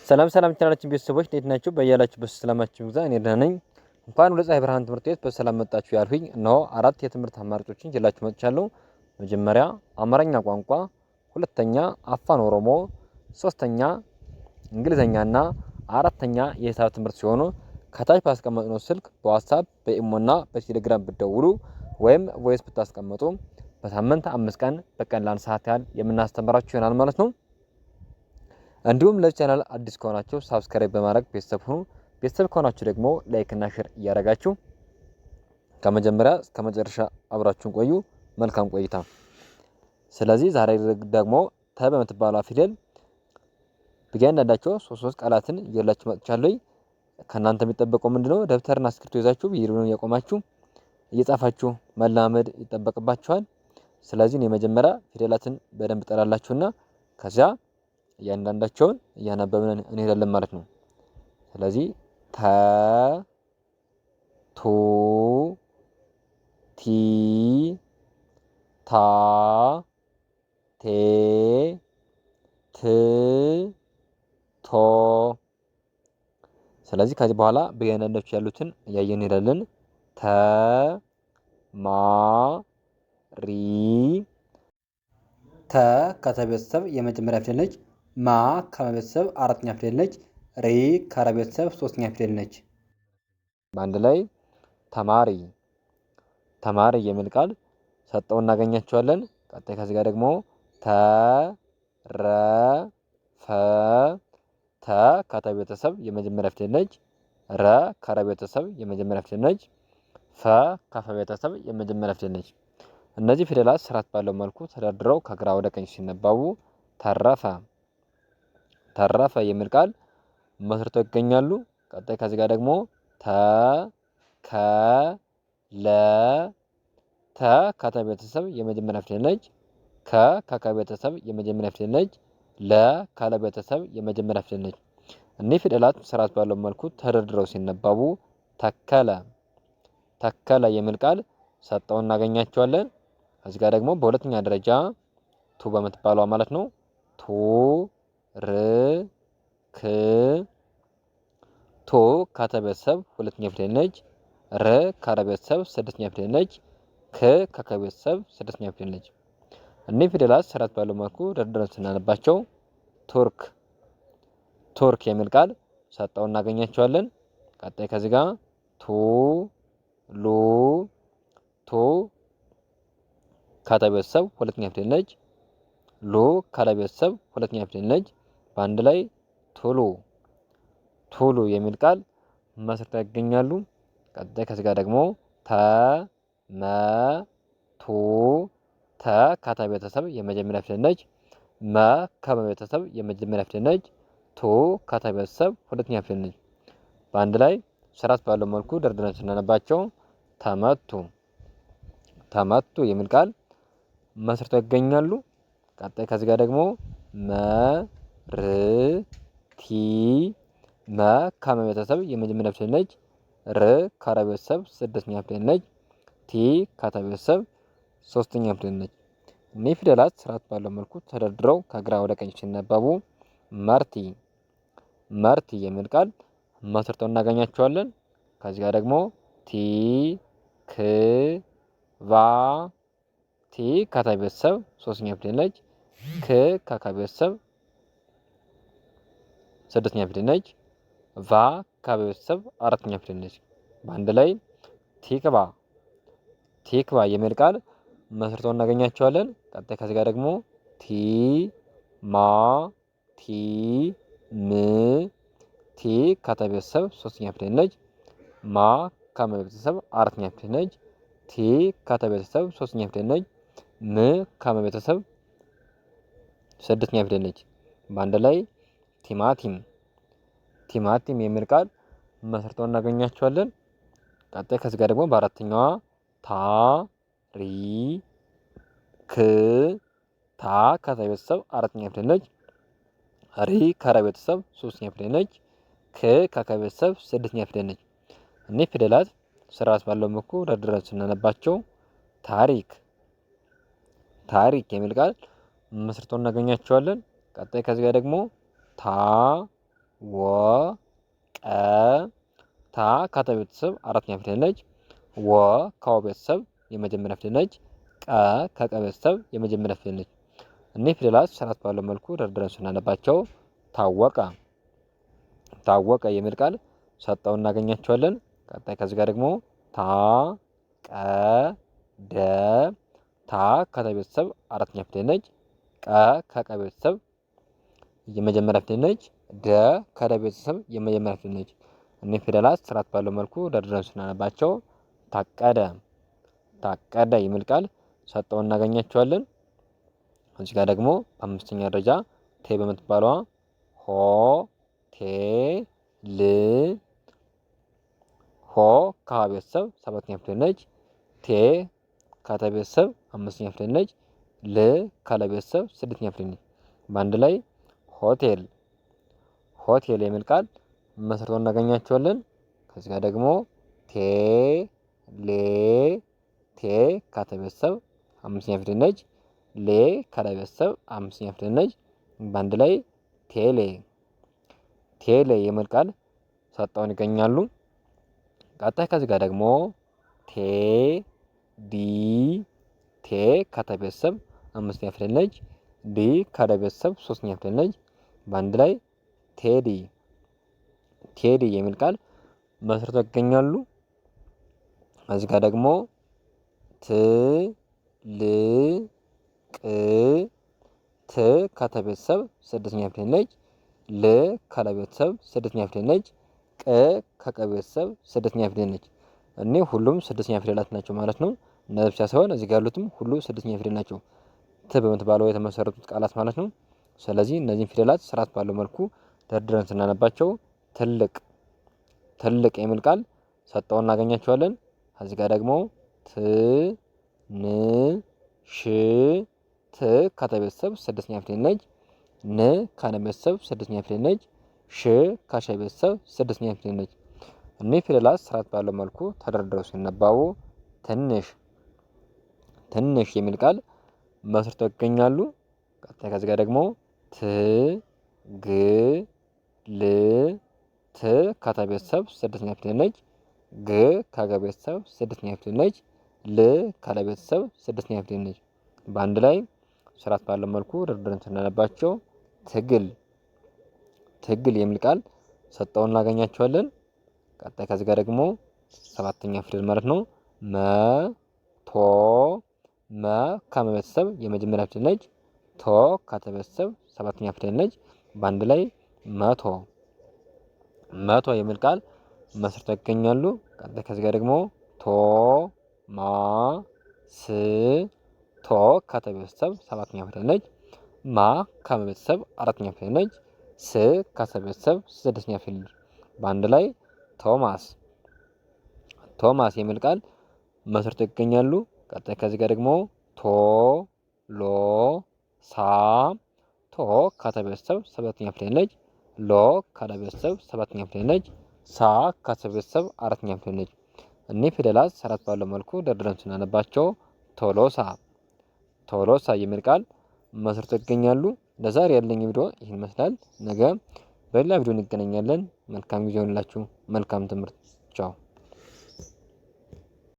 ሰላም ቻናላችን ቤተሰቦች እንዴት ናችሁ? በያላችሁበት ሰላማችሁ ይብዛ። እኔ ደህና ነኝ። እንኳን ወደ ፀሐይ ብርሃን ትምህርት ቤት በሰላም መጣችሁ ያልሁኝ እነሆ አራት የትምህርት አማራጮችን ይዤላችሁ መጥቻለሁ። መጀመሪያ አማርኛ ቋንቋ፣ ሁለተኛ አፋን ኦሮሞ፣ ሶስተኛ እንግሊዘኛና አራተኛ የሂሳብ ትምህርት ሲሆኑ ከታች ባስቀመጥነው ስልክ በዋትስአፕ በኢሞና በቴሌግራም ብትደውሉ ወይም ቮይስ ብታስቀምጡ በሳምንት 5 ቀን በቀን ለ1 ሰዓት ያህል የምናስተምራችሁ ይሆናል ማለት ነው። እንዲሁም ለዚህ ቻናል አዲስ ከሆናችሁ ሳብስክራይብ በማድረግ ቤተሰብ ሁኑ። ቤተሰብ ከሆናችሁ ደግሞ ላይክ እና ሼር እያደረጋችሁ ከመጀመሪያ እስከ መጨረሻ አብራችሁን ቆዩ። መልካም ቆይታ። ስለዚህ ዛሬ ደግሞ ተ በምትባለው ፊደል በእያንዳንዳቸው ሶስት ቃላትን ይዤላችሁ መጥቻለሁ። ከእናንተ የሚጠበቀው ምንድነው? ደብተርና እስክሪብቶ ይዛችሁ ቪዲዮውን እያቆማችሁ እየጻፋችሁ መላመድ ይጠበቅባችኋል። ስለዚህ የመጀመሪያ ፊደላትን በደንብ ጠራላችሁና ከዚያ እያንዳንዳቸውን እያነበብን እንሄዳለን ማለት ነው። ስለዚህ ተ ቱ ቲ ታ ቴ ት ቶ። ስለዚህ ከዚህ በኋላ በእያንዳንዳቸው ያሉትን እያየን እንሄዳለን። ተ ማ ሪ ተ ከተቤተሰብ የመጀመሪያ ፊደል ነች። ማ ከመቤተሰብ አራተኛ ፊደል ነች። ሪ ከረቤተሰብ ሶስተኛ ፊደል ነች። በአንድ ላይ ተማሪ ተማሪ የሚል ቃል ሰጠው እናገኛቸዋለን። ቀጣይ ከዚህ ጋር ደግሞ ተ ረ ፈ ተ ከተቤተሰብ የመጀመሪያ ፊደል ነች። ረ ከረቤተሰብ የመጀመሪያ ፊደል ነች። ፈ ከፈቤተሰብ የመጀመሪያ ፊደል ነች። እነዚህ ፊደላት ስርዓት ባለው መልኩ ተደርድረው ከግራ ወደ ቀኝ ሲነበቡ ተረፈ ተረፈ የሚል ቃል መስርተው ይገኛሉ። ቀጣይ ከዚህ ጋር ደግሞ ተ ከ ለ ተ ከተቤተሰብ የመጀመሪያ ፊደል ነች። ከ ከከቤተሰብ የመጀመሪያ ፊደል ነች። ለ ካለቤተሰብ የመጀመሪያ ፊደል ነች። እኒህ ፊደላት ስርዓት ባለው መልኩ ተደርድረው ሲነበቡ ተከለ ተከለ የሚል ቃል ሰጠው እናገኛቸዋለን። ከዚህ ጋር ደግሞ በሁለተኛ ደረጃ ቱ በምትባለው ማለት ነው። ቱ ር ክ ቱ ከተቤተሰብ ሁለተኛ ፊደል ነች። ር ከረቤተሰብ ስድስተኛ ፊደል ነች። ክ ከከቤተሰብ ስድስተኛ ፊደል ነች። እኒህ ፊደላት ስርዓት ባለው መልኩ ደርድረን ስናነባቸው ቱርክ ቱርክ የሚል ቃል ሰጠው እናገኛቸዋለን። ቀጣይ ከዚህ ጋር ቱ ሉ ቱ ከተቤተሰብ ሁለተኛ ፊደል ነች። ሉ ካለቤተሰብ ሁለተኛ ፊደል ነች። በአንድ ላይ ቱሉ ቱሉ የሚል ቃል መስርተው ይገኛሉ። ቀጣይ ከዚህ ጋር ደግሞ ተ መ ቱ ተ ከተቤተሰብ የመጀመሪያ ፊደል ነች። መ ከመቤተሰብ የመጀመሪያ ፊደል ነች። ቱ ከተቤተሰብ ሁለተኛ ፊደል ነች። በአንድ ላይ ስርዓት ባለው መልኩ ደርድረን ስናነባቸው ተመቱ ተመቱ የሚል ቃል መስርተው ይገኛሉ። ቀጣይ ከዚህ ጋር ደግሞ መ ር ቲ መ ከመቤተሰብ የመጀመሪያ ፊደል ነች። ር ከረቤተሰብ ስድስተኛ ፊደል ነች። ቲ ከተቤተሰብ ሶስተኛ ፊደል ነች። እኒህ ፊደላት ስርዓት ባለው መልኩ ተደርድረው ከግራ ወደ ቀኝ ሲነበቡ መርቲ መርቲ የሚል ቃል መስርተው እናገኛቸዋለን። ከዚህ ጋር ደግሞ ቲ ክ ቫ ቲ ከተቤተሰብ ሶስተኛ ፊደል ነች። ክ ከከቤተሰብ ስድስተኛ ፊደል ነች። ቫ ከቤተሰብ አራተኛ ፊደል ነች። በአንድ ላይ ቲክባ ቲክባ የሚል ቃል መስርተው እናገኛቸዋለን። ቀጣይ ከዚህ ጋር ደግሞ ቲ ማ ቲ ም ቲ ከተቤተሰብ ሶስተኛ ፊደል ነች። ማ ከመቤተሰብ አራተኛ ፊደል ነች። ቲ ከተቤተሰብ ሶስተኛ ፊደል ነች። ም ከመቤተሰብ ስድስተኛ ፊደል ነች። በአንድ ላይ ቲማቲም ቲማቲም የሚል ቃል መስርተው እናገኛቸዋለን። ቀጣይ ከዚህ ጋር ደግሞ በአራተኛዋ ታ ሪ ክ ታ ከተቤተሰብ አራተኛ ፊደል ነች። ሪ ከረቤተሰብ ሶስተኛ ፊደል ነች። ክ ከከቤተሰብ ስድስተኛ ፊደል ነች። እኒህ ፊደላት ስርዓት ባለው መልኩ ደርድረን ስናነባቸው ታሪክ ታሪክ የሚል ቃል መስርተው እናገኛቸዋለን። ቀጣይ ከዚህ ጋር ደግሞ ታ ወ ቀ ታ ከተ ቤተሰብ አራተኛ ፊደል ነች። ወ ከወ ቤተሰብ የመጀመሪያ ፊደል ነች። ቀ ከቀ ቤተሰብ የመጀመሪያ ፊደል ነች። እኒህ ፊደላት ስርዓት ባለው መልኩ ደርድረን ስናነባቸው ታወቀ ታወቀ የሚል ቃል ሰጠው እናገኛቸዋለን። ቀጣይ ከዚህ ጋር ደግሞ ታ ቀ ደ ታ ከተ ቤተሰብ አራተኛ ፊደል ነች። ቀ ከቀ ቤተሰብ የመጀመሪያ ፊደል ነች። ደ ከደ ቤተሰብ የመጀመሪያ ፊደል ነች። እኒህ ፊደላት ስርዓት ባለው መልኩ ደርድረን ስናነባቸው ታቀደ ታቀደ የሚል ቃል ሰጠው እናገኛቸዋለን። እዚህ ጋር ደግሞ በአምስተኛ ደረጃ ቴ በምትባለዋ ሆ ቴ ል ሆ ከሀ ቤተሰብ ሰባተኛ ፊደል ነች። ቴ ከተ ቤተሰብ አምስተኛ ፊደል ነች። ል ከለ ቤተሰብ ስድስተኛ ፊደል ነች። በአንድ ላይ ሆቴል ሆቴል የሚል ቃል መስርቶ እናገኛቸዋለን። ከዚህ ጋር ደግሞ ቴ ሌ ቴ ከተ ቤተሰብ አምስተኛ ፊደል ነች። ሌ ከለ ቤተሰብ አምስተኛ ፊደል ነች። በአንድ ላይ ቴሌ ቴሌ የሚል ቃል ሰጠውን ይገኛሉ። ቀጣይ ከዚህ ጋር ደግሞ ቴ ዲ ቴ ከተ ቤተሰብ አምስተኛ ፊደል ነች። ዲ ከደ ቤተሰብ ሶስተኛ ፊደል ነች። በአንድ ላይ ቴዲ ቴዲ የሚል ቃል መስርተው ይገኛሉ። እዚህ ጋር ደግሞ ት ል ቅ ት ከተ ቤተሰብ ስድስተኛ ፊደል ነች። ል ከለ ቤተሰብ ስድስተኛ ፊደል ነች። ቅ ከቀ ቤተሰብ ስድስተኛ ፊደል ነች። እኒህ ሁሉም ስድስተኛ ፊደላት ናቸው ማለት ነው። እነዚህ ብቻ ሳይሆን እዚህ ጋር ያሉትም ሁሉ ስድስተኛ ፊደል ናቸው። ት በምትባለው የተመሰረቱት ቃላት ማለት ነው። ስለዚህ እነዚህን ፊደላት ስርዓት ባለው መልኩ ደርድረን ስናነባቸው ትልቅ ትልቅ የሚል ቃል ሰጠው እናገኛቸዋለን። ከዚህ ጋር ደግሞ ት ን ሽ ት ከተ ቤተሰብ ስድስተኛ ፊደል ነች። ን ከነ ቤተሰብ ስድስተኛ ፊደል ነች። ሽ ከሸ ቤተሰብ ስድስተኛ ፊደል ነች። እኒህ ፊደላት ስርዓት ባለው መልኩ ተደርድረው ሲነበቡ ትንሽ ትንሽ የሚል ቃል መስርተው ይገኛሉ። ቀጣይ ከዚህ ጋር ደግሞ ት ግ ል ት ከተ ቤተሰብ ስድስተኛ ፊደል ነች። ግ ከገ ቤተሰብ ስድስተኛ ፊደል ነች። ል ከለ ቤተሰብ ስድስተኛ ፊደል ነች። በአንድ ላይ ስርዓት ባለው መልኩ ደርድረን ስናነባቸው ትግል ትግል የሚል ቃል ሰጠው እናገኛቸዋለን። ቀጣይ ከዚህ ጋር ደግሞ ሰባተኛ ፊደል ማለት ነው። መ ቶ መ ከመ ቤተሰብ የመጀመሪያ ፊደል ነች። ቶ ከተ ቤተሰብ ሰባተኛ ፊደል ነች። በአንድ ላይ መቶ መቶ የሚል ቃል መስርተው ይገኛሉ። ቀጣይ ከዚህ ጋር ደግሞ ቶ ማ ስ ቶ ከተ ቤተሰብ ሰባተኛ ፊደል ነች። ማ ከመ ቤተሰብ አራተኛ ፊደል ነች። ስ ከሰ ቤተሰብ ስድስተኛ ፊደል ነች። በአንድ ላይ ቶማስ ቶማስ የሚል ቃል መስርተው ይገኛሉ። ቀጣይ ከዚህ ጋር ደግሞ ቶ ሎ ሳ ቶ ከተ ቤተሰብ ሰባተኛ ፊደል ነች። ሎ ከለ ቤተሰብ ሰባተኛ ፊደል ነች። ሳ ከሰ ቤተሰብ አራተኛ ፊደል ነች። እኒህ ፊደላት ስርዓት ባለው መልኩ ደርድረን ስናነባቸው ቶሎሳ ቶሎሳ የሚል ቃል መስርተው ይገኛሉ። ለዛሬ ያለኝ ቪዲዮ ይህን ይመስላል። ነገ በሌላ ቪዲዮ እንገናኛለን። መልካም ጊዜ ይሁንላችሁ። መልካም ትምህርት። ቻው